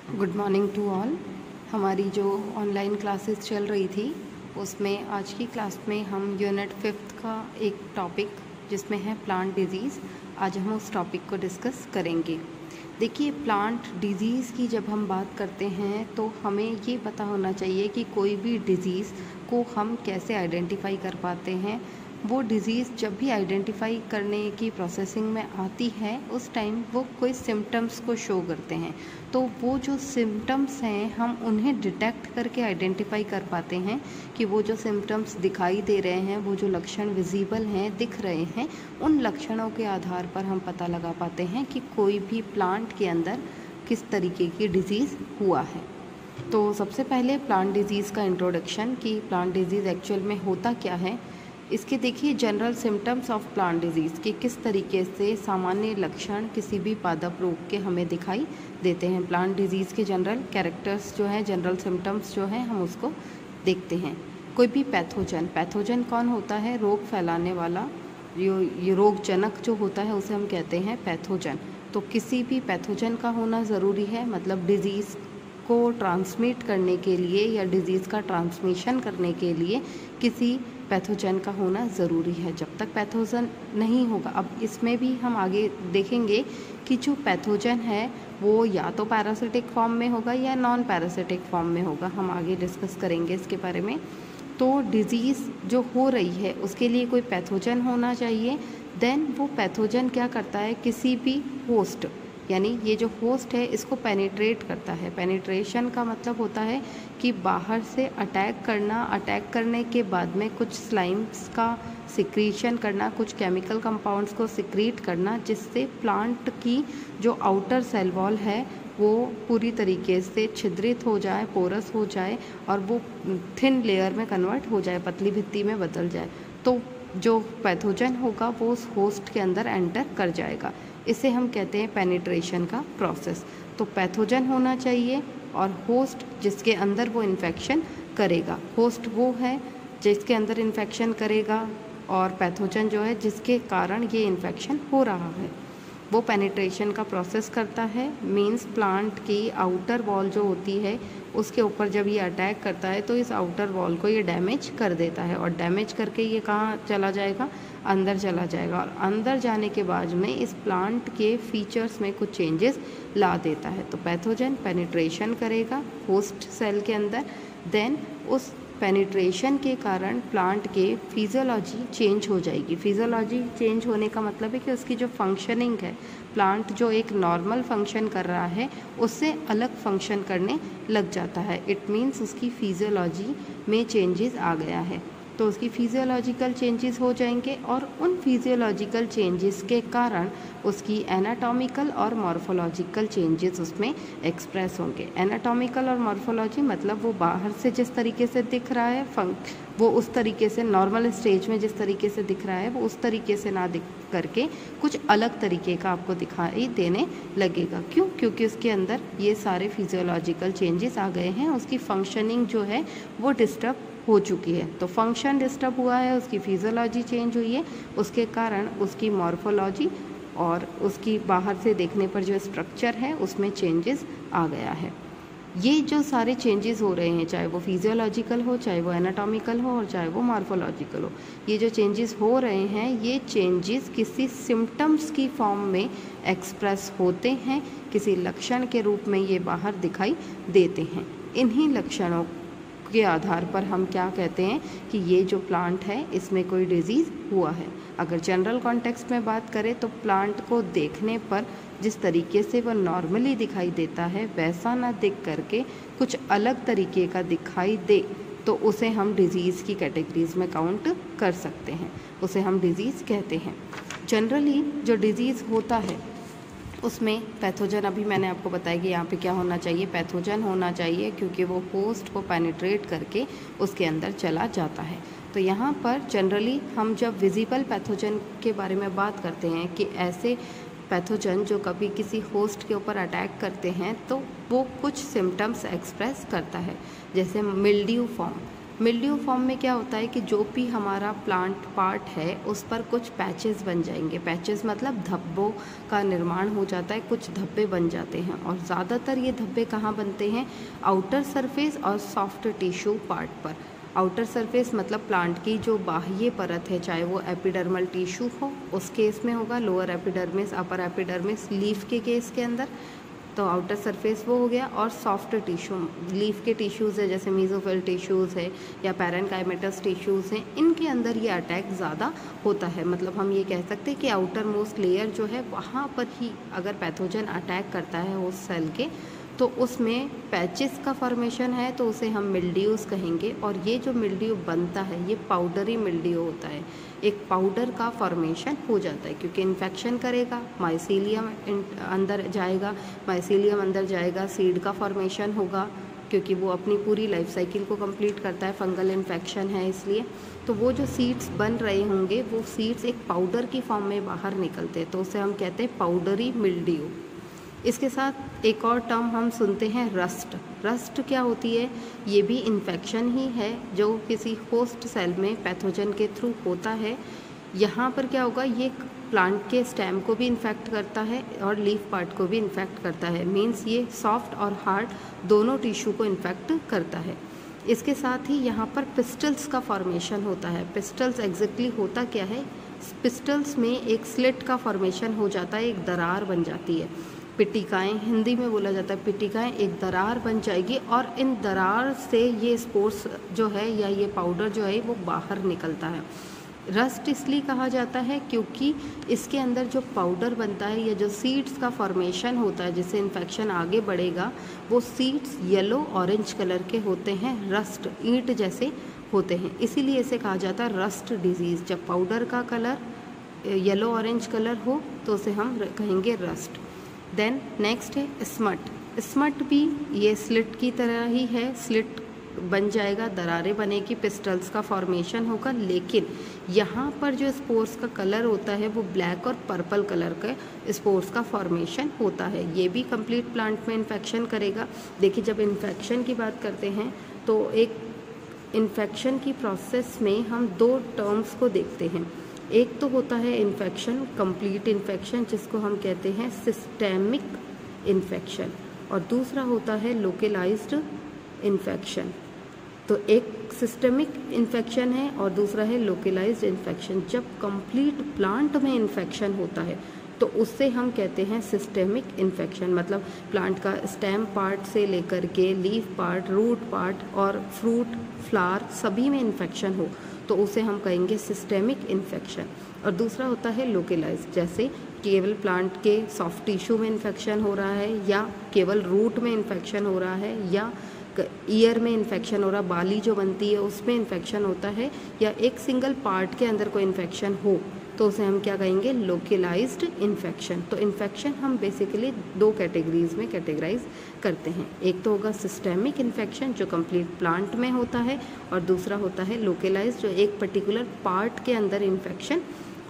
Good morning to all. हमारी जो online classes चल रही थी उसमें आज की क्लास में हम यूनिट 5th का एक टॉपिक जिसमें है प्लांट डिजीज़, आज हम उस टॉपिक को डिस्कस करेंगे। देखिए, प्लांट डिजीज़ की जब हम बात करते हैं तो हमें ये पता होना चाहिए कि कोई भी डिज़ीज़ को हम कैसे आइडेंटिफाई कर पाते हैं। वो डिज़ीज़ जब भी आइडेंटिफाई करने की प्रोसेसिंग में आती है उस टाइम वो कोई सिम्टम्स को शो करते हैं, तो वो जो सिम्टम्स हैं हम उन्हें डिटेक्ट करके आइडेंटिफाई कर पाते हैं कि वो जो सिम्टम्स दिखाई दे रहे हैं, वो जो लक्षण विजिबल हैं, दिख रहे हैं, उन लक्षणों के आधार पर हम पता लगा पाते हैं कि कोई भी प्लांट के अंदर किस तरीके की डिज़ीज़ हुआ है। तो सबसे पहले प्लांट डिजीज़ का इंट्रोडक्शन कि प्लांट डिजीज़ एक्चुअल में होता क्या है। इसके देखिए general symptoms of plant disease के किस तरीके से सामान्य लक्षण किसी भी पादप रोग के हमें दिखाई देते हैं। प्लांट डिजीज़ के जनरल कैरेक्टर्स जो हैं, जनरल सिम्टम्स जो हैं, हम उसको देखते हैं। कोई भी पैथोजन कौन होता है? रोग फैलाने वाला, ये रोगजनक जो होता है उसे हम कहते हैं पैथोजन। तो किसी भी पैथोजन का होना ज़रूरी है, मतलब डिजीज़ को ट्रांसमिट करने के लिए या डिजीज़ का ट्रांसमिशन करने के लिए किसी पैथोजन का होना ज़रूरी है। जब तक पैथोजन नहीं होगा, अब इसमें भी हम आगे देखेंगे कि जो पैथोजन है वो या तो पैरासिटिक फॉर्म में होगा या नॉन पैरासिटिक फॉर्म में होगा। हम आगे डिस्कस करेंगे इसके बारे में। तो डिज़ीज़ जो हो रही है उसके लिए कोई पैथोजन होना चाहिए। देन वो पैथोजन क्या करता है, किसी भी होस्ट, यानी ये जो होस्ट है इसको पेनिट्रेट करता है। पेनिट्रेशन का मतलब होता है कि बाहर से अटैक करना, अटैक करने के बाद में कुछ स्लाइम्स का सिक्रीशन करना, कुछ केमिकल कंपाउंड्स को सिक्रीट करना, जिससे प्लांट की जो आउटर सेल वॉल है वो पूरी तरीके से छिद्रित हो जाए, पोरस हो जाए और वो थिन लेयर में कन्वर्ट हो जाए, पतली भित्ति में बदल जाए। तो जो पैथोजन होगा वो उस होस्ट के अंदर एंटर कर जाएगा। इसे हम कहते हैं पेनिट्रेशन का प्रोसेस। तो पैथोजन होना चाहिए और होस्ट जिसके अंदर वो इन्फेक्शन करेगा। होस्ट वो है जिसके अंदर इन्फेक्शन करेगा और पैथोजन जो है जिसके कारण ये इन्फेक्शन हो रहा है, वो पेनिट्रेशन का प्रोसेस करता है। मींस प्लांट की आउटर वॉल जो होती है उसके ऊपर जब ये अटैक करता है तो इस आउटर वॉल को ये डैमेज कर देता है और डैमेज करके ये कहाँ चला जाएगा, अंदर चला जाएगा और अंदर जाने के बाद में इस प्लांट के फीचर्स में कुछ चेंजेस ला देता है। तो पैथोजन पेनिट्रेशन करेगा होस्ट सेल के अंदर। देन उस पेनिट्रेशन के कारण प्लांट के फिजियोलॉजी चेंज हो जाएगी। फिजियोलॉजी चेंज होने का मतलब है कि उसकी जो फंक्शनिंग है, प्लांट जो एक नॉर्मल फंक्शन कर रहा है उससे अलग फंक्शन करने लग जाता है। इट मीन्स उसकी फिजियोलॉजी में चेंजेस आ गया है। तो उसकी फिजियोलॉजिकल चेंजेस हो जाएंगे और उन फिजियोलॉजिकल चेंजेस के कारण उसकी एनाटॉमिकल और मॉर्फोलॉजिकल चेंजेस उसमें एक्सप्रेस होंगे। एनाटॉमिकल और मॉर्फोलॉजी मतलब वो बाहर से जिस तरीके से दिख रहा है, वो उस तरीके से नॉर्मल स्टेज में जिस तरीके से दिख रहा है वो उस तरीके से ना दिख करके कुछ अलग तरीके का आपको दिखाई देने लगेगा। क्यों? क्योंकि उसके अंदर ये सारे फिजियोलॉजिकल चेंजेस आ गए हैं, उसकी फंक्शनिंग जो है वो डिस्टर्ब हो चुकी है। तो फंक्शन डिस्टर्ब हुआ है, उसकी फिजियोलॉजी चेंज हुई है, उसके कारण उसकी मॉर्फोलॉजी और उसकी बाहर से देखने पर जो स्ट्रक्चर है उसमें चेंजेस आ गया है। ये जो सारे चेंजेस हो रहे हैं, चाहे वो फिजियोलॉजिकल हो, चाहे वो एनाटॉमिकल हो और चाहे वो मॉर्फोलॉजिकल हो, ये जो चेंजेस हो रहे हैं ये चेंजेस किसी सिम्टम्स की फॉर्म में एक्सप्रेस होते हैं, किसी लक्षण के रूप में ये बाहर दिखाई देते हैं। इन्हीं लक्षणों के आधार पर हम क्या कहते हैं कि ये जो प्लांट है इसमें कोई डिजीज़ हुआ है। अगर जनरल कॉन्टेक्स्ट में बात करें तो प्लांट को देखने पर जिस तरीके से वह नॉर्मली दिखाई देता है वैसा ना दिख करके कुछ अलग तरीके का दिखाई दे तो उसे हम डिज़ीज़ की कैटेगरीज में काउंट कर सकते हैं, उसे हम डिज़ीज़ कहते हैं। जनरली जो डिज़ीज़ होता है उसमें पैथोजन, अभी मैंने आपको बताया कि यहाँ पे क्या होना चाहिए, पैथोजन होना चाहिए, क्योंकि वो होस्ट को पेनिट्रेट करके उसके अंदर चला जाता है। तो यहाँ पर जनरली हम जब विजिबल पैथोजन के बारे में बात करते हैं कि ऐसे पैथोजन जो कभी किसी होस्ट के ऊपर अटैक करते हैं तो वो कुछ सिम्टम्स एक्सप्रेस करता है, जैसे मिल्ड्यू फॉर्म। मिल्ड्यू फॉर्म में क्या होता है कि जो भी हमारा प्लांट पार्ट है उस पर कुछ पैचेस बन जाएंगे। पैचेस मतलब धब्बों का निर्माण हो जाता है, कुछ धब्बे बन जाते हैं। और ज़्यादातर ये धब्बे कहाँ बनते हैं? आउटर सरफेस और सॉफ्ट टिश्यू पार्ट पर। आउटर सरफेस मतलब प्लांट की जो बाह्य परत है, चाहे वो एपिडर्मल टिश्यू हो उस केस में होगा, lower epidermis, upper epidermis leaf के केस के अंदर, तो आउटर सरफेस वो हो गया। और सॉफ्ट टिश्यू, लीफ के टिश्यूज़ है जैसे मीजोफिल टिश्यूज़ है या पैरेन्काइमेटस टिश्यूज़ हैं, इनके अंदर ये अटैक ज़्यादा होता है। मतलब हम ये कह सकते हैं कि आउटर मोस्ट लेयर जो है वहाँ पर ही अगर पैथोजन अटैक करता है उस सेल के, तो उसमें पैचेस का फॉर्मेशन है तो उसे हम मिल्ड्यूज़ कहेंगे। और ये जो मिल्ड्यू बनता है ये पाउडरी मिल्ड्यू होता है, एक पाउडर का फॉर्मेशन हो जाता है क्योंकि इन्फेक्शन करेगा, माइसीलियम अंदर जाएगा, माइसीलियम अंदर जाएगा, सीड का फॉर्मेशन होगा क्योंकि वो अपनी पूरी लाइफ साइकिल को कंप्लीट करता है, फंगल इन्फेक्शन है इसलिए। तो वो जो सीड्स बन रहे होंगे वो सीड्स एक पाउडर की फॉर्म में बाहर निकलते हैं, तो उसे हम कहते हैं पाउडरी मिल्ड्यू। इसके साथ एक और टर्म हम सुनते हैं रस्ट। रस्ट क्या होती है? ये भी इन्फेक्शन ही है जो किसी होस्ट सेल में पैथोजन के थ्रू होता है। यहाँ पर क्या होगा, ये प्लांट के स्टेम को भी इन्फेक्ट करता है और लीफ पार्ट को भी इन्फेक्ट करता है। मीन्स ये सॉफ्ट और हार्ड दोनों टिश्यू को इन्फेक्ट करता है। इसके साथ ही यहाँ पर पिस्टल्स का फॉर्मेशन होता है। पिस्टल्स एग्जैक्टली होता क्या है? पिस्टल्स में एक स्लिट का फॉर्मेशन हो जाता है, एक दरार बन जाती है। पिटिकाएँ हिंदी में बोला जाता है, पिटिकाएँ एक दरार बन जाएगी और इन दरार से ये स्पोर्स जो है या ये पाउडर जो है वो बाहर निकलता है। रस्ट इसलिए कहा जाता है क्योंकि इसके अंदर जो पाउडर बनता है या जो सीड्स का फॉर्मेशन होता है जिससे इन्फेक्शन आगे बढ़ेगा, वो सीड्स येलो ऑरेंज कलर के होते हैं, रस्ट ईंट जैसे होते हैं, इसीलिए इसे कहा जाता है रस्ट डिजीज़। जब पाउडर का कलर येलो ऑरेंज कलर हो तो उसे हम कहेंगे रस्ट। देन नेक्स्ट है स्मट। स्मट भी ये स्लिट की तरह ही है, स्लिट बन जाएगा, दरारें बनेगी, पिस्टल्स का फॉर्मेशन होगा, लेकिन यहाँ पर जो स्पोर्स का कलर होता है वो ब्लैक और पर्पल कलर का स्पोर्स का फॉर्मेशन होता है। ये भी कंप्लीट प्लांट में इन्फेक्शन करेगा। देखिए, जब इन्फेक्शन की बात करते हैं तो एक इन्फेक्शन की प्रोसेस में हम दो टर्म्स को देखते हैं। एक तो होता है इन्फेक्शन, कंप्लीट इन्फेक्शन, जिसको हम कहते हैं सिस्टेमिक इन्फेक्शन, और दूसरा होता है लोकलाइज्ड इन्फेक्शन। तो एक सिस्टेमिक इन्फेक्शन है और दूसरा है लोकलाइज्ड इन्फेक्शन। जब कंप्लीट प्लांट में इन्फेक्शन होता है तो उससे हम कहते हैं सिस्टेमिक इन्फेक्शन। मतलब प्लांट का स्टेम पार्ट से लेकर के लीफ पार्ट, रूट पार्ट और फ्रूट, फ्लावर सभी में इन्फेक्शन हो तो उसे हम कहेंगे सिस्टेमिक इन्फेक्शन। और दूसरा होता है लोकलाइज्ड, जैसे केवल प्लांट के सॉफ्ट टिश्यू में इन्फेक्शन हो रहा है या केवल रूट में इन्फेक्शन हो रहा है या ईयर में इन्फेक्शन हो रहा, बाली जो बनती है उसमें इन्फेक्शन होता है, या एक सिंगल पार्ट के अंदर कोई इन्फेक्शन हो तो उसे हम क्या कहेंगे? Localised infection. तो इन्फेक्शन हम बेसिकली दो कैटेगरीज में कैटेगराइज करते हैं। एक तो होगा सिस्टेमिक इन्फेक्शन जो कंप्लीट प्लांट में होता है, और दूसरा होता है लोकलाइज्ड जो एक पर्टिकुलर पार्ट के अंदर इन्फेक्शन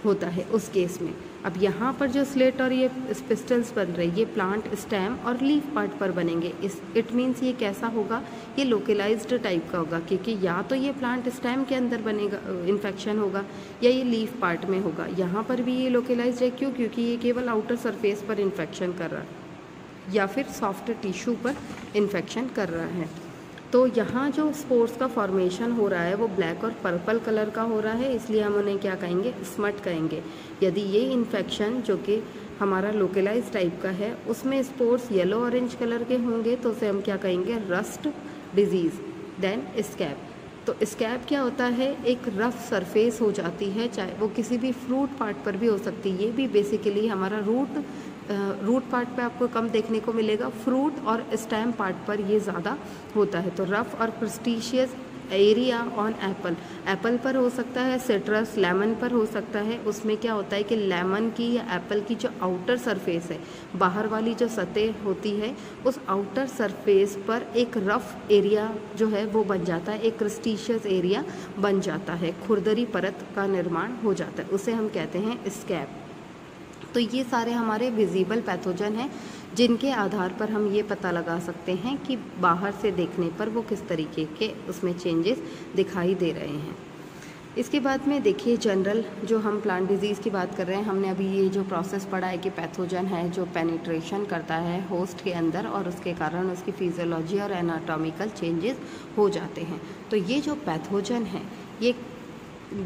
होता है उस केस में। अब यहाँ पर जो स्लेट और ये पिस्टल्स बन रहे ये प्लांट स्टेम और लीफ पार्ट पर बनेंगे। इट मीन्स ये कैसा होगा? ये लोकलाइज्ड टाइप का होगा, क्योंकि या तो ये प्लांट स्टेम के अंदर बनेगा इन्फेक्शन होगा या ये लीफ पार्ट में होगा। यहाँ पर भी ये लोकलाइज्ड है, क्यों? क्योंकि ये केवल आउटर सरफेस पर इन्फेक्शन कर रहा है या फिर सॉफ्ट टिश्यू पर इन्फेक्शन कर रहा है। तो यहाँ जो स्पोर्स का फॉर्मेशन हो रहा है वो ब्लैक और पर्पल कलर का हो रहा है, इसलिए हम उन्हें क्या कहेंगे? स्मट कहेंगे। यदि ये इन्फेक्शन जो कि हमारा लोकलाइज टाइप का है उसमें स्पोर्स येलो ऑरेंज कलर के होंगे तो उसे हम क्या कहेंगे? Rust disease. Then scab. तो स्कैब क्या होता है? एक रफ सरफेस हो जाती है, चाहे वो किसी भी फ्रूट पार्ट पर भी हो सकती है। ये भी बेसिकली हमारा रूट पार्ट पे आपको कम देखने को मिलेगा, फ्रूट और स्टेम पार्ट पर ये ज़्यादा होता है। तो रफ और प्रेस्टिशियस एरिया ऑन एप्पल पर हो सकता है, सिट्रस लेमन पर हो सकता है। उसमें क्या होता है कि लेमन की या एप्पल की जो आउटर सरफेस है, बाहर वाली जो सतह होती है, उस आउटर सरफेस पर एक रफ एरिया जो है वो बन जाता है, एक प्रेस्टिशियस एरिया बन जाता है, खुरदरी परत का निर्माण हो जाता है, उसे हम कहते हैं स्कैब। तो ये सारे हमारे विजिबल पैथोजन हैं जिनके आधार पर हम ये पता लगा सकते हैं कि बाहर से देखने पर वो किस तरीके के उसमें चेंजेस दिखाई दे रहे हैं। इसके बाद में देखिए जनरल जो हम प्लांट डिजीज़ की बात कर रहे हैं, हमने अभी ये जो प्रोसेस पढ़ा है कि पैथोजन है जो पेनिट्रेशन करता है होस्ट के अंदर और उसके कारण उसकी फिजियोलॉजी और एनाटॉमिकल चेंजेस हो जाते हैं। तो ये जो पैथोजन है ये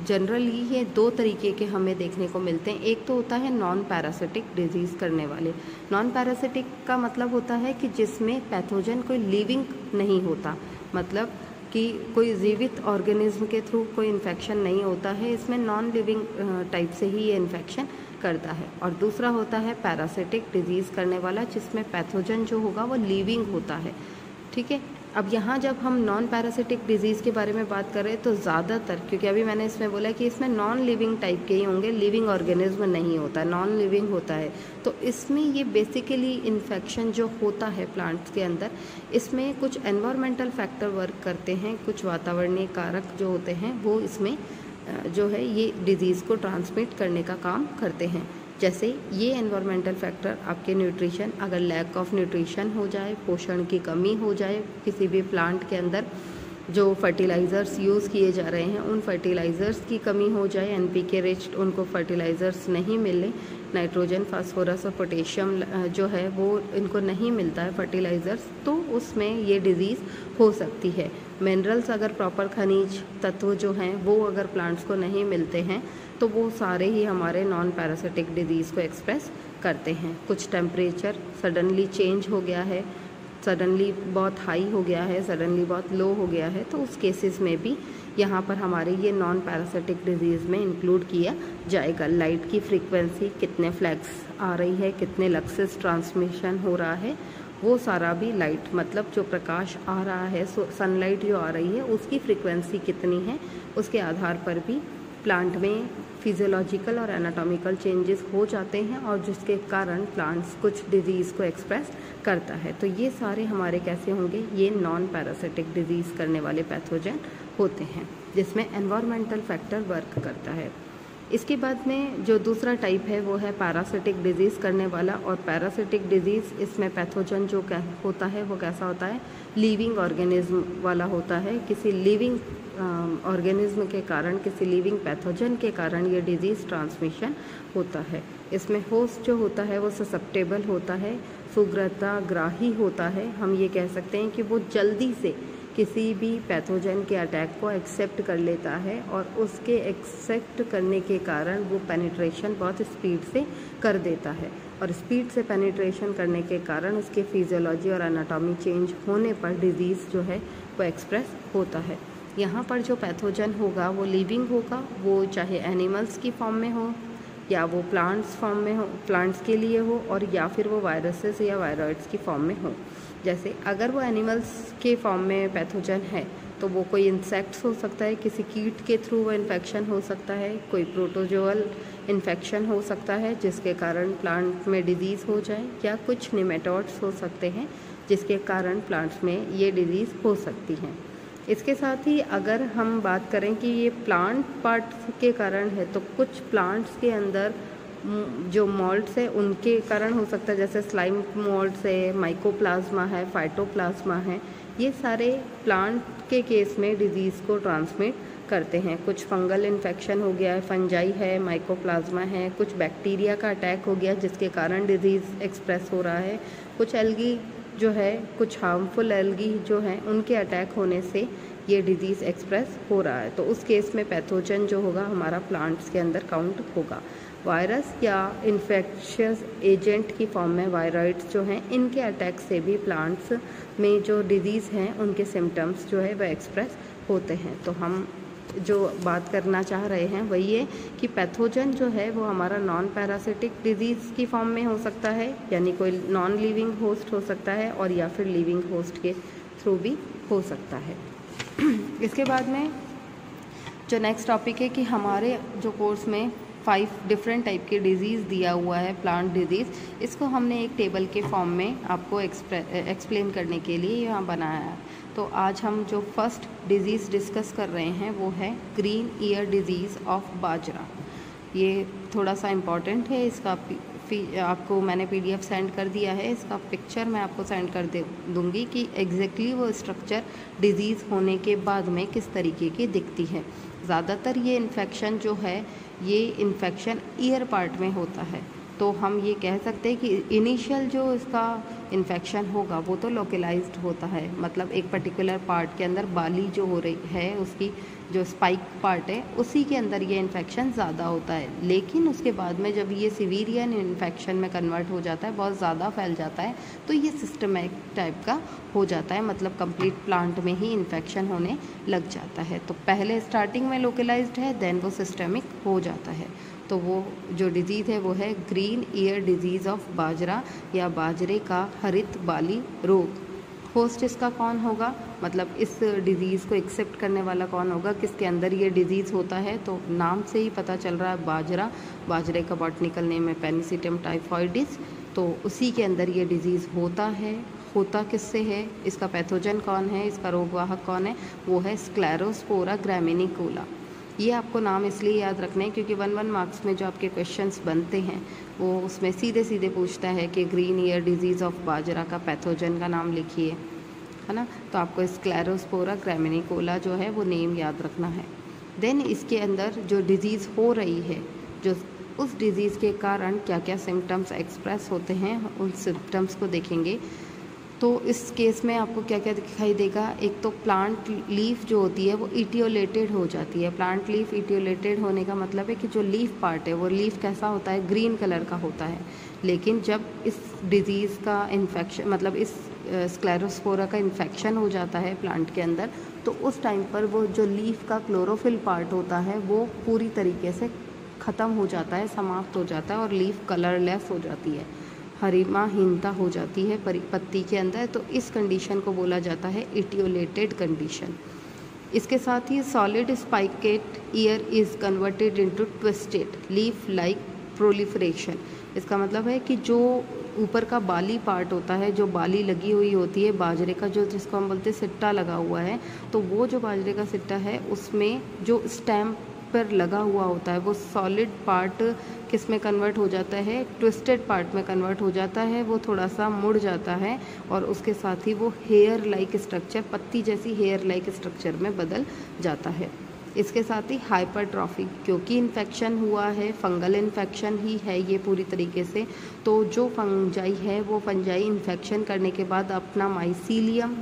जनरली ये दो तरीके के हमें देखने को मिलते हैं। एक तो होता है नॉन पैरासिटिक डिजीज़ करने वाले। नॉन पैरासिटिक का मतलब होता है कि जिसमें पैथोजन कोई लिविंग नहीं होता, मतलब कि कोई जीवित ऑर्गेनिज्म के थ्रू कोई इन्फेक्शन नहीं होता है, इसमें नॉन लिविंग टाइप से ही ये इन्फेक्शन करता है। और दूसरा होता है पैरासिटिक डिजीज़ करने वाला, जिसमें पैथोजन जो होगा वो लिविंग होता है। ठीक है, अब यहाँ जब हम नॉन पैरासिटिक डिजीज़ के बारे में बात कर रहे हैं तो ज़्यादातर, क्योंकि अभी मैंने इसमें बोला कि इसमें नॉन लिविंग टाइप के ही होंगे, लिविंग ऑर्गेनिज्म नहीं होता, नॉन लिविंग होता है। तो इसमें ये बेसिकली इन्फेक्शन जो होता है प्लांट्स के अंदर, इसमें कुछ एनवायरमेंटल फैक्टर वर्क करते हैं, कुछ वातावरणीय कारक जो होते हैं वो इसमें जो है ये डिजीज़ को ट्रांसमिट करने का काम करते हैं। जैसे ये एनवायरमेंटल फैक्टर आपके न्यूट्रिशन, अगर लैक ऑफ न्यूट्रिशन हो जाए, पोषण की कमी हो जाए किसी भी प्लांट के अंदर, जो फर्टिलाइज़र्स यूज़ किए जा रहे हैं उन फर्टिलाइज़र्स की कमी हो जाए, एनपीके रिच उनको फर्टिलाइज़र्स नहीं मिले, नाइट्रोजन, फास्फोरस और पोटेशियम जो है वो इनको नहीं मिलता है फर्टिलाइज़र्स, तो उसमें ये डिज़ीज़ हो सकती है। मिनरल्स अगर प्रॉपर खनिज तत्व जो हैं वो अगर प्लांट्स को नहीं मिलते हैं तो वो सारे ही हमारे नॉन पैरासिटिक डिजीज़ को एक्सप्रेस करते हैं। कुछ टेम्परेचर सडनली चेंज हो गया है, सडनली बहुत हाई हो गया है, सडनली बहुत लो हो गया है, तो उस केसेस में भी यहाँ पर हमारे ये नॉन पैरासिटिक डिजीज़ में इंक्लूड किया जाएगा। लाइट की फ्रीक्वेंसी, कितने फ्लैग्स आ रही है, कितने लक्सेस ट्रांसमिशन हो रहा है, वो सारा भी लाइट मतलब जो प्रकाश आ रहा है, सनलाइट जो आ रही है उसकी फ्रीक्वेंसी कितनी है, उसके आधार पर भी प्लांट में फिजियोलॉजिकल और एनाटॉमिकल चेंजेस हो जाते हैं और जिसके कारण प्लांट्स कुछ डिजीज़ को एक्सप्रेस करता है। तो ये सारे हमारे कैसे होंगे, ये नॉन पैरासिटिक डिजीज़ करने वाले पैथोजन होते हैं जिसमें एनवायरमेंटल फैक्टर वर्क करता है। इसके बाद में जो दूसरा टाइप है वो है पैरासिटिक डिजीज़ करने वाला। और पैरासिटिक डिजीज़ इसमें पैथोजन जो होता है वो कैसा होता है, लिविंग ऑर्गेनिज्म वाला होता है। किसी लिविंग ऑर्गेनिज्म के कारण, किसी लिविंग पैथोजन के कारण ये डिजीज़ ट्रांसमिशन होता है। इसमें होस्ट जो होता है वो ससेप्टेबल होता है, सुग्रताग्राही होता है। हम ये कह सकते हैं कि वो जल्दी से किसी भी पैथोजन के अटैक को एक्सेप्ट कर लेता है और उसके एक्सेप्ट करने के कारण वो पेनिट्रेशन बहुत स्पीड से कर देता है और स्पीड से पेनिट्रेशन करने के कारण उसके फिजियोलॉजी और एनाटॉमी चेंज होने पर डिजीज़ जो है वो एक्सप्रेस होता है। यहाँ पर जो पैथोजन होगा वो लिविंग होगा, वो चाहे एनिमल्स की फॉर्म में हो या वो प्लांट्स फॉर्म में हो, प्लांट्स के लिए हो, और या फिर वो वायरसेस या वायरॉइड्स की फॉर्म में हो। जैसे अगर वो एनिमल्स के फॉर्म में पैथोजन है तो वो कोई इंसेक्ट्स हो सकता है, किसी कीट के थ्रू वो इन्फेक्शन हो सकता है, कोई प्रोटोजोअल इन्फेक्शन हो सकता है जिसके कारण प्लांट में डिजीज़ हो जाए, या कुछ निमेटोड्स हो सकते हैं जिसके कारण प्लांट्स में ये डिजीज़ हो सकती हैं। इसके साथ ही अगर हम बात करें कि ये प्लांट पार्ट्स के कारण है तो कुछ प्लांट्स के अंदर जो मोल्ड्स है उनके कारण हो सकता है, जैसे स्लाइम मोल्ड्स है, माइकोप्लाज्मा है, फाइटोप्लाज्मा है, ये सारे प्लांट के केस में डिजीज़ को ट्रांसमिट करते हैं। कुछ फंगल इन्फेक्शन हो गया है, फंजाई है, माइकोप्लाज्मा है, कुछ बैक्टीरिया का अटैक हो गया जिसके कारण डिजीज़ एक्सप्रेस हो रहा है, कुछ एल्गी जो है, कुछ हार्मफुल एल्गी जो हैं उनके अटैक होने से ये डिजीज़ एक्सप्रेस हो रहा है। तो उस केस में पैथोजन जो होगा हमारा प्लांट्स के अंदर काउंट होगा। वायरस या इन्फेक्शियस एजेंट की फॉर्म में वायरॉइड्स जो हैं, इनके अटैक से भी प्लांट्स में जो डिजीज़ हैं उनके सिम्टम्स जो है वह एक्सप्रेस होते हैं। तो हम जो बात करना चाह रहे हैं वही है कि पैथोजन जो है वो हमारा नॉन पैरासिटिक डिजीज़ की फॉर्म में हो सकता है, यानी कोई नॉन लिविंग होस्ट हो सकता है, और या फिर लिविंग होस्ट के थ्रू भी हो सकता है। इसके बाद में जो नेक्स्ट टॉपिक है कि हमारे जो कोर्स में 5 डिफरेंट टाइप के डिजीज़ दिया हुआ है, प्लांट डिजीज़, इसको हमने एक टेबल के फॉर्म में आपको एक्सप्लेन करने के लिए यहाँ बनाया है। तो आज हम जो फर्स्ट डिजीज़ डिस्कस कर रहे हैं वो है ग्रीन ईयर डिजीज़ ऑफ बाजरा। ये थोड़ा सा इम्पॉर्टेंट है, इसका आपको मैंने PDF सेंड कर दिया है, इसका पिक्चर मैं आपको सेंड कर दूँगी कि एग्जैक्टली वो स्ट्रक्चर डिज़ीज़ होने के बाद में किस तरीके की दिखती है। ज़्यादातर ये इन्फेक्शन जो है, ये इन्फेक्शन ईयर पार्ट में होता है, तो हम ये कह सकते हैं कि इनिशियल जो इसका इन्फेक्शन होगा वो तो लोकलाइज्ड होता है, मतलब एक पर्टिकुलर पार्ट के अंदर बाली जो हो रही है, उसकी जो स्पाइक पार्ट है उसी के अंदर ये इन्फेक्शन ज़्यादा होता है। लेकिन उसके बाद में जब ये सिविरियन इन्फेक्शन में कन्वर्ट हो जाता है, बहुत ज़्यादा फैल जाता है, तो ये सिस्टमैटिक टाइप का हो जाता है, मतलब कंप्लीट प्लांट में ही इन्फेक्शन होने लग जाता है। तो पहले स्टार्टिंग में लोकलाइज्ड है, देन वो सिस्टमिक हो जाता है। तो वो जो डिज़ीज़ है वो है ग्रीन ईयर डिजीज़ ऑफ बाजरा या बाजरे का हरित बाली रोग। होस्ट इसका कौन होगा, मतलब इस डिज़ीज़ को एक्सेप्ट करने वाला कौन होगा, किसके अंदर ये डिज़ीज़ होता है। तो नाम से ही पता चल रहा है बाजरा, बाजरे का बॉटनिकल नेम है पेनिसिडियम टाइफॉइडिस, तो उसी के अंदर ये डिज़ीज़ होता है। होता किससे है, इसका पैथोजन कौन है, इसका रोगवाहक कौन है, वो है स्क्लेरोस्पोरा ग्रामिनिकोला। ये आपको नाम इसलिए याद रखना है क्योंकि 1 मार्क्स में जो आपके क्वेश्चंस बनते हैं वो उसमें सीधे सीधे पूछता है कि ग्रीन ईयर डिजीज़ ऑफ बाजरा का पैथोजन का नाम लिखिए, है ना। तो आपको स्क्लेरोस्पोरा ग्रामिनिकोला जो है वो नेम याद रखना है। देन इसके अंदर जो डिज़ीज़ हो रही है, जो उस डिज़ीज़ के कारण क्या क्या सिम्टम्स एक्सप्रेस होते हैं, उन सिम्टम्स को देखेंगे। तो इस केस में आपको क्या क्या दिखाई देगा, एक तो प्लांट लीफ जो होती है वो इटियोलेटेड हो जाती है। प्लांट लीफ इटियोलेटेड होने का मतलब है कि जो लीफ पार्ट है वो लीफ कैसा होता है, ग्रीन कलर का होता है। लेकिन जब इस डिज़ीज़ का इन्फेक्शन, मतलब इस स्क्लेरोस्पोरा का इन्फेक्शन हो जाता है प्लांट के अंदर, तो उस टाइम पर वो जो लीफ का क्लोरोफिल पार्ट होता है वो पूरी तरीके से ख़त्म हो जाता है, समाप्त हो जाता है और लीफ कलरलेस हो जाती है, हरिमाहीनता हो जाती है पत्ती के अंदर। तो इस कंडीशन को बोला जाता है इटियोलेटेड कंडीशन। इसके साथ ही solid spiked ear is converted into twisted leaf like proliferation. इसका मतलब है कि जो ऊपर का बाली पार्ट होता है, जो बाली लगी हुई होती है बाजरे का, जो जिसको हम बोलते हैं सिट्टा लगा हुआ है, तो वो जो बाजरे का सिट्टा है उसमें जो स्टेम पर लगा हुआ होता है वो सॉलिड पार्ट किस में कन्वर्ट हो जाता है, ट्विस्टेड पार्ट में कन्वर्ट हो जाता है, वो थोड़ा सा मुड़ जाता है और उसके साथ ही वो हेयर लाइक स्ट्रक्चर, पत्ती जैसी हेयर लाइक स्ट्रक्चर में बदल जाता है। इसके साथ ही हाइपरट्रॉफी, क्योंकि इन्फेक्शन हुआ है, फंगल इन्फेक्शन ही है ये पूरी तरीके से, तो जो फंजाई है वो फंजाई इन्फेक्शन करने के बाद अपना माइसीलियम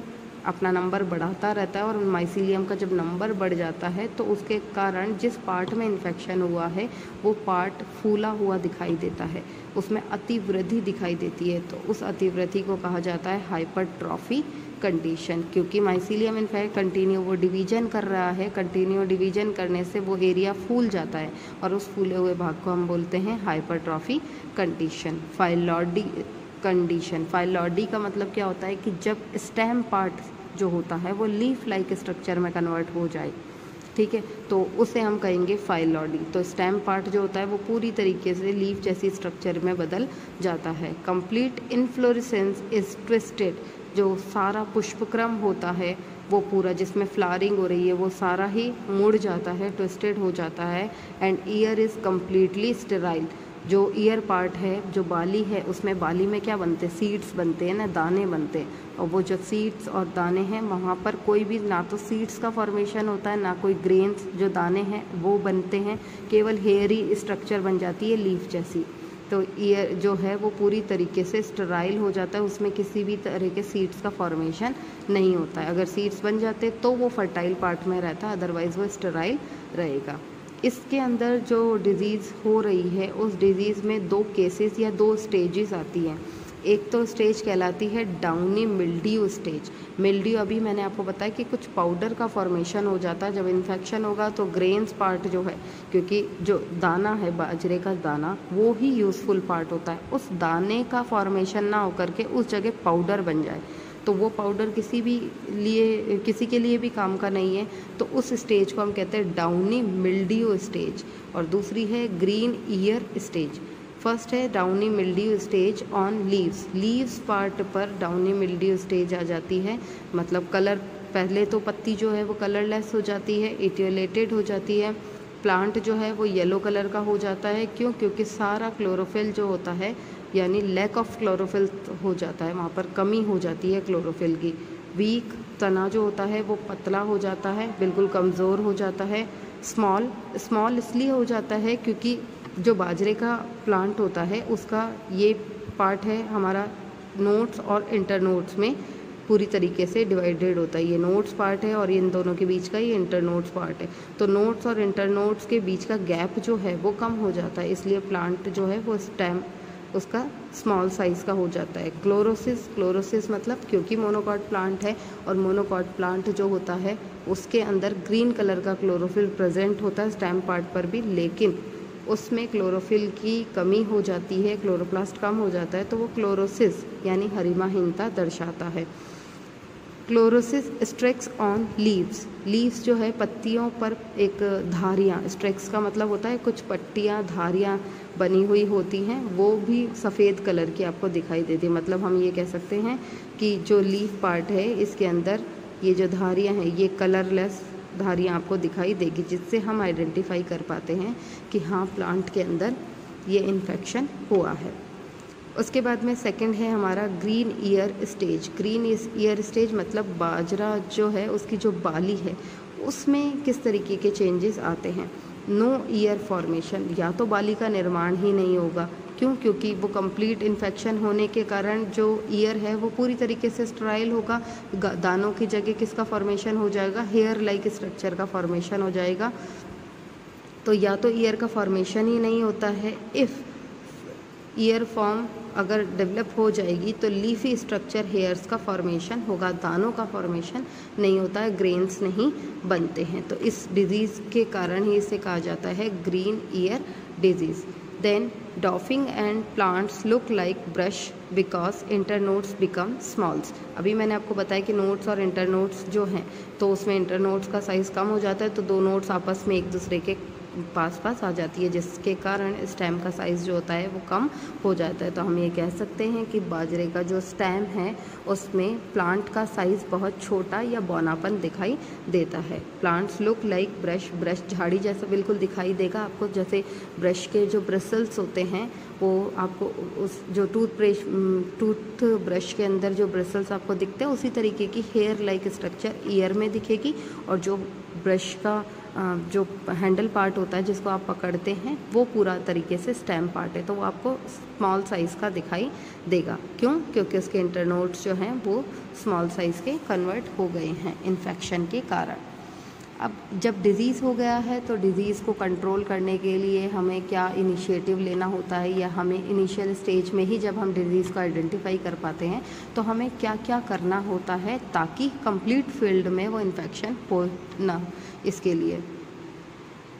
अपना नंबर बढ़ाता रहता है और माइसीलियम का जब नंबर बढ़ जाता है तो उसके कारण जिस पार्ट में इन्फेक्शन हुआ है वो पार्ट फूला हुआ दिखाई देता है, उसमें अतिवृद्धि दिखाई देती है। तो उस अतिवृद्धि को कहा जाता है हाइपरट्रॉफी कंडीशन, क्योंकि माइसीलियम इनफैक्ट कंटिन्यू वो डिवीजन कर रहा है, कंटिन्यू डिवीजन करने से वो एरिया फूल जाता है और उस फूले हुए भाग को हम बोलते हैं हाइपरट्रॉफी कंडीशन। फाइलॉडी कंडीशन, फाइलॉडी का मतलब क्या होता है कि जब स्टेम पार्ट जो होता है वो लीफ लाइक स्ट्रक्चर में कन्वर्ट हो जाए, ठीक है, तो उसे हम कहेंगे फाइलॉडी। तो स्टेम पार्ट जो होता है वो पूरी तरीके से लीफ जैसी स्ट्रक्चर में बदल जाता है। कंप्लीट इन्फ्लोरेसेंस इज ट्विस्टेड, जो सारा पुष्पक्रम होता है वो पूरा जिसमें फ्लावरिंग हो रही है वो सारा ही मुड़ जाता है, ट्विस्टेड हो जाता है। And year is completely sterile, जो ईयर पार्ट है, जो बाली है, उसमें बाली में क्या बनते हैं, सीड्स बनते हैं ना, दाने बनते हैं, और वो जो सीड्स और दाने हैं वहाँ पर कोई भी ना तो सीड्स का फॉर्मेशन होता है ना कोई ग्रेन्स, जो दाने हैं वो बनते हैं, केवल हेयरी स्ट्रक्चर बन जाती है लीफ जैसी। तो ईयर जो है वो पूरी तरीके से स्टेराइल हो जाता है, उसमें किसी भी तरह के सीड्स का फॉर्मेशन नहीं होता है। अगर सीड्स बन जाते तो वो फर्टाइल पार्ट में रहता है, अदरवाइज़ वो स्टेराइल रहेगा। इसके अंदर जो डिज़ीज़ हो रही है उस डिज़ीज़ में 2 केसेस या 2 स्टेजेस आती हैं। एक तो स्टेज कहलाती है डाउनी मिल्ड्यू स्टेज। मिल्ड्यू अभी मैंने आपको बताया कि कुछ पाउडर का फॉर्मेशन हो जाता है जब इन्फेक्शन होगा, तो ग्रेन्स पार्ट जो है, क्योंकि जो दाना है बाजरे का दाना वो ही यूज़फुल पार्ट होता है, उस दाने का फॉर्मेशन ना होकर के उस जगह पाउडर बन जाए तो वो पाउडर किसी के लिए भी काम का नहीं है, तो उस स्टेज को हम कहते हैं डाउनी मिल्ड्यू स्टेज। और दूसरी है ग्रीन ईयर स्टेज। फर्स्ट है downy mildew stage on leaves part पर डाउनी मिल्ड्यू स्टेज आ जाती है, मतलब कलर, पहले तो पत्ती जो है वो कलरलेस हो जाती है, इटियोलेटेड हो जाती है, प्लांट जो है वो येलो कलर का हो जाता है। क्यों? क्योंकि सारा क्लोरोफिल जो होता है यानी लैक ऑफ क्लोरोफिल हो जाता है, वहाँ पर कमी हो जाती है क्लोरोफिल की। वीक तना जो होता है वो पतला हो जाता है, बिल्कुल कमज़ोर हो जाता है। स्मॉल इसलिए हो जाता है क्योंकि जो बाजरे का प्लांट होता है उसका ये पार्ट है हमारा नोड्स और इंटरनोड्स में पूरी तरीके से डिवाइडेड होता है। ये नोड्स पार्ट है और इन दोनों के बीच का ये इंटरनोड्स पार्ट है। तो नोड्स और इंटरनोड्स के बीच का गैप जो है वो कम हो जाता है, इसलिए प्लांट जो है वो स्टेम उसका स्मॉल साइज़ का हो जाता है। क्लोरोसिस मतलब क्योंकि मोनोकॉट प्लांट है और मोनोकॉट प्लांट जो होता है उसके अंदर ग्रीन कलर का क्लोरोफिल प्रेजेंट होता है स्टेम पार्ट पर भी, लेकिन उसमें क्लोरोफिल की कमी हो जाती है, क्लोरोप्लास्ट कम हो जाता है, तो वो क्लोरोसिस यानी हरिमाहीनता दर्शाता है। क्लोरोसिस स्ट्रेक्स ऑन लीव्स जो है पत्तियों पर एक धारियाँ, स्ट्रेक्स का मतलब होता है कुछ पट्टियाँ धारियाँ बनी हुई होती हैं, वो भी सफ़ेद कलर की आपको दिखाई देती है। मतलब हम ये कह सकते हैं कि जो लीफ पार्ट है इसके अंदर ये जो धारियाँ हैं ये कलरलेस धारियाँ आपको दिखाई देगी, जिससे हम आइडेंटिफाई कर पाते हैं कि हाँ प्लांट के अंदर ये इन्फेक्शन हुआ है। उसके बाद में सेकंड है हमारा green ear stage. Green ear stage मतलब बाजरा जो है उसकी जो बाली है उसमें किस तरीके के चेंजेस आते हैं। नो ईयर फॉर्मेशन, या तो बाली का निर्माण ही नहीं होगा। क्यों? क्योंकि वो कंप्लीट इन्फेक्शन होने के कारण जो ईयर है वो पूरी तरीके से स्टेराइल होगा। दानों की जगह किसका फॉर्मेशन हो जाएगा? हेयर लाइक स्ट्रक्चर का फॉर्मेशन हो जाएगा। तो या तो ईयर का फॉर्मेशन ही नहीं होता है, इफ़ ईयर फॉर्म अगर डेवलप हो जाएगी तो लीफी स्ट्रक्चर हेयर्स का फॉर्मेशन होगा, दानों का फॉर्मेशन नहीं होता है, ग्रेन्स नहीं बनते हैं। तो इस डिजीज़ के कारण ही इसे कहा जाता है green ear disease. Then dwarfing and plants look like brush because internodes become smalls. अभी मैंने आपको बताया कि नोड्स और इंटरनोड्स जो हैं तो उसमें इंटरनोड्स का साइज़ कम हो जाता है, तो दो नोड्स आपस में एक दूसरे के पास आ जाती है, जिसके कारण स्टेम का साइज़ जो होता है वो कम हो जाता है। तो हम ये कह सकते हैं कि बाजरे का जो स्टेम है उसमें प्लांट का साइज़ बहुत छोटा या बौनापन दिखाई देता है। प्लांट्स लुक लाइक ब्रश झाड़ी जैसा बिल्कुल दिखाई देगा आपको, जैसे ब्रश के जो ब्रिसल्स होते हैं वो आपको उस जो टूथ ब्रश के अंदर जो ब्रिसल्स आपको दिखते हैं उसी तरीके की हेयर लाइक स्ट्रक्चर ईयर में दिखेगी, और जो ब्रश का जो हैंडल पार्ट होता है जिसको आप पकड़ते हैं वो पूरा तरीके से स्टेम पार्ट है, तो वो आपको स्मॉल साइज़ का दिखाई देगा। क्यों? क्योंकि उसके इंटरनोड्स जो हैं वो स्मॉल साइज़ के कन्वर्ट हो गए हैं इन्फेक्शन के कारण। अब जब डिज़ीज़ हो गया है तो डिज़ीज़ को कंट्रोल करने के लिए हमें क्या इनिशिएटिव लेना होता है, या हमें इनिशियल स्टेज में ही जब हम डिज़ीज़ को आइडेंटिफाई कर पाते हैं तो हमें क्या क्या करना होता है ताकि कंप्लीट फील्ड में वो इन्फेक्शन हो ना। इसके लिए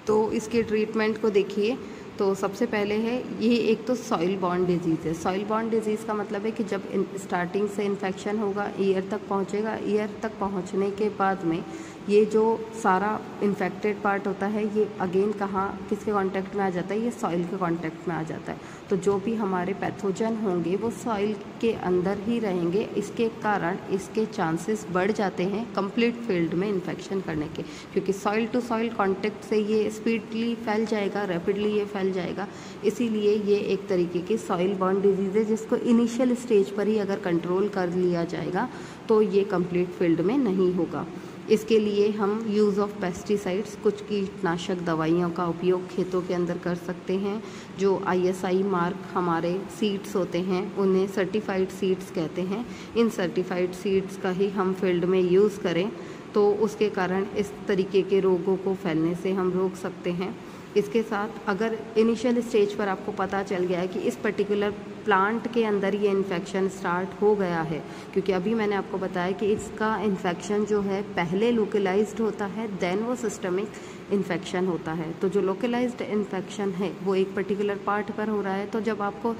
तो इसके ट्रीटमेंट को देखिए, तो सबसे पहले है ये एक तो सॉइल बॉर्न डिजीज़ है। सॉइल बॉर्न डिजीज़ का मतलब है कि जब स्टार्टिंग से इन्फेक्शन होगा ईयर तक पहुंचेगा, ईयर तक पहुंचने के बाद में ये जो सारा इन्फेक्टेड पार्ट होता है ये अगेन कहाँ किसके कांटेक्ट में आ जाता है? ये सॉइल के कांटेक्ट में आ जाता है। तो जो भी हमारे पैथोजन होंगे वो सॉइल के अंदर ही रहेंगे, इसके कारण इसके चांसेस बढ़ जाते हैं कंप्लीट फील्ड में इन्फेक्शन करने के, क्योंकि सॉइल टू सॉइल कांटेक्ट से ये स्पीडली फैल जाएगा, रैपिडली ये फैल जाएगा। इसीलिए ये एक तरीके की सॉइल बॉर्न डिजीज़ है जिसको इनिशियल स्टेज पर ही अगर कंट्रोल कर लिया जाएगा तो ये कंप्लीट फील्ड में नहीं होगा। इसके लिए हम यूज़ ऑफ पेस्टिसाइड्स, कुछ कीटनाशक दवाइयों का उपयोग खेतों के अंदर कर सकते हैं। जो ISI मार्क हमारे सीड्स होते हैं उन्हें सर्टिफाइड सीड्स कहते हैं। इन सर्टिफाइड सीड्स का ही हम फील्ड में यूज़ करें तो उसके कारण इस तरीके के रोगों को फैलने से हम रोक सकते हैं। इसके साथ अगर इनिशियल स्टेज पर आपको पता चल गया है कि इस पर्टिकुलर प्लांट के अंदर ये इन्फेक्शन स्टार्ट हो गया है, क्योंकि अभी मैंने आपको बताया कि इसका इन्फेक्शन जो है पहले लोकलाइज्ड होता है देन वो सिस्टमिक इन्फेक्शन होता है। तो जो लोकलाइज्ड इन्फेक्शन है वो एक पर्टिकुलर पार्ट पर हो रहा है, तो जब आपको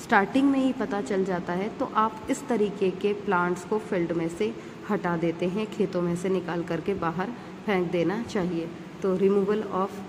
स्टार्टिंग में ही पता चल जाता है तो आप इस तरीके के प्लांट्स को फील्ड में से हटा देते हैं, खेतों में से निकाल करके बाहर फेंक देना चाहिए। तो removal of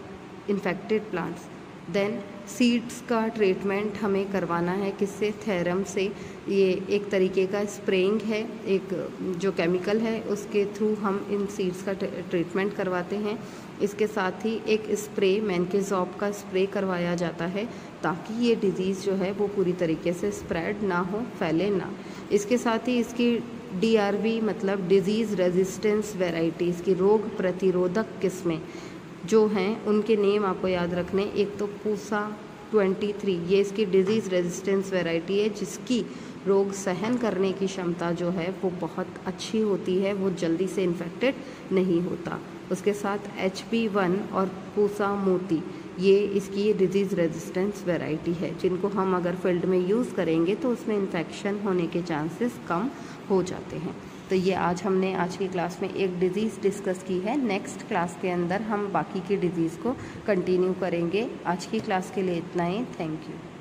infected plants. Then seeds का ट्रीटमेंट हमें करवाना है किससे, थेरम से। ये एक तरीके का स्प्रेइंग है, एक जो केमिकल है उसके थ्रू हम इन सीड्स का ट्रीटमेंट करवाते हैं। इसके साथ ही एक स्प्रे मैनकेज़ॉब का स्प्रे करवाया जाता है ताकि ये डिज़ीज़ जो है वो पूरी तरीके से स्प्रेड ना हो, फैले ना। इसके साथ ही इसकी DRV मतलब डिज़ीज़ रेजिस्टेंस वेराइटीज़ की रोग प्रतिरोधक किस्में जो हैं उनके नेम आपको याद रखने। एक तो पूसा 23, ये इसकी डिज़ीज़ रेजिस्टेंस वैरायटी है जिसकी रोग सहन करने की क्षमता जो है वो बहुत अच्छी होती है, वो जल्दी से इन्फेक्टेड नहीं होता। उसके साथ HP1 और पूसा मोती, ये इसकी डिज़ीज़ रेजिस्टेंस वैरायटी है जिनको हम अगर फील्ड में यूज़ करेंगे तो उसमें इन्फेक्शन होने के चांसेस कम हो जाते हैं। तो ये आज हमने आज की क्लास में एक डिज़ीज़ डिस्कस की है। नेक्स्ट क्लास के अंदर हम बाकी की डिज़ीज़ को कंटिन्यू करेंगे। आज की क्लास के लिए इतना ही। Thank you.